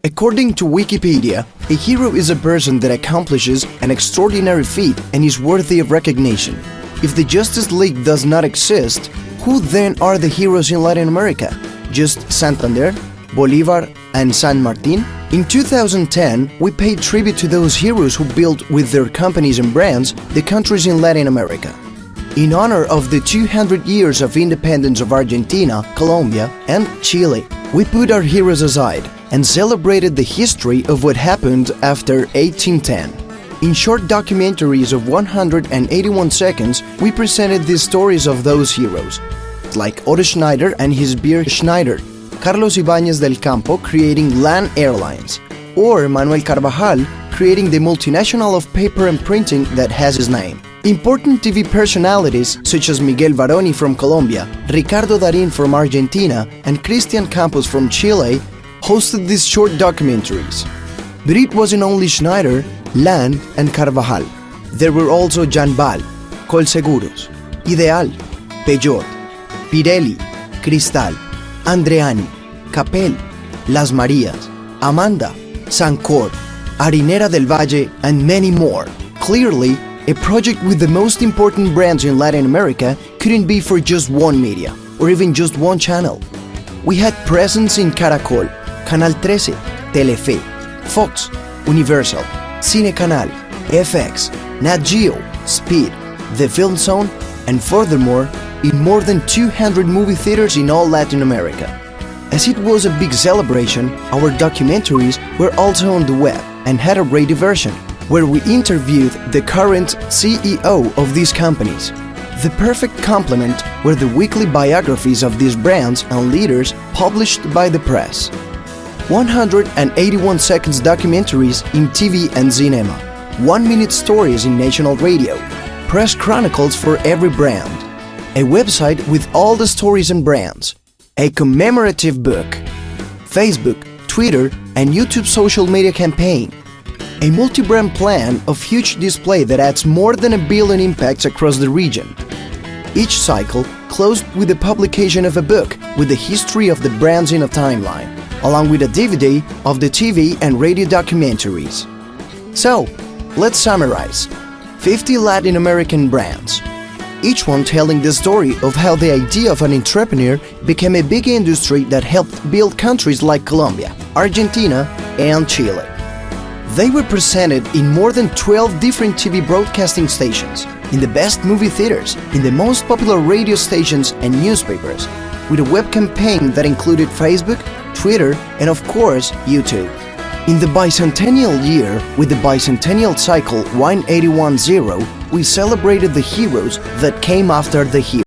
According to Wikipedia, a hero is a person that accomplishes an extraordinary feat and is worthy of recognition. If the Justice League does not exist, who then are the heroes in Latin America? Just Santander, Bolivar, and San Martin? In 2010, we paid tribute to those heroes who built with their companies and brands the countries in Latin America. In honor of the 200 years of independence of Argentina, Colombia, and Chile, we put our heroes aside and celebrated the history of what happened after 1810. In short documentaries of 181 seconds, we presented the stories of those heroes, like Otto Schneider and his beer Schneider, Carlos Ibáñez del Campo creating LAN Airlines, or Manuel Carvajal creating the multinational of paper and printing that has his name. Important TV personalities such as Miguel Varoni from Colombia, Ricardo Darín from Argentina, and Cristian Campos from Chile hosted these short documentaries. But it wasn't only Schneider, LAN, and Carvajal. There were also Janbal, Colseguros, Ideal, Peugeot, Pirelli, Cristal, Andreani, Capel, Las Marías, Amanda, Sancor, Harinera del Valle, and many more. Clearly, a project with the most important brands in Latin America couldn't be for just one media, or even just one channel. We had presence in Caracol, Canal 13, Telefe, Fox, Universal, Cine Canal, FX, Nat Geo, Speed, The Film Zone, and furthermore, in more than 200 movie theaters in all Latin America. As it was a big celebration, our documentaries were also on the web and had a radio version, where we interviewed the current CEO of these companies. The perfect complement were the weekly biographies of these brands and leaders published by the press. 181 seconds documentaries in TV and cinema, 1-minute stories in national radio, press chronicles for every brand, a website with all the stories and brands, a commemorative book, Facebook, Twitter, and YouTube social media campaign, a multi-brand plan of huge display that adds more than 1 billion impacts across the region. Each cycle closed with the publication of a book with the history of the brands in a timeline, along with a DVD of the TV and radio documentaries. So, let's summarize. 50 Latin American brands, each one telling the story of how the idea of an entrepreneur became a big industry that helped build countries like Colombia, Argentina, and Chile. They were presented in more than 12 different TV broadcasting stations, in the best movie theaters, in the most popular radio stations and newspapers, with a web campaign that included Facebook, Twitter, and of course, YouTube. In the bicentennial year, with the bicentennial cycle 1810, we celebrated the heroes that came after the heroes.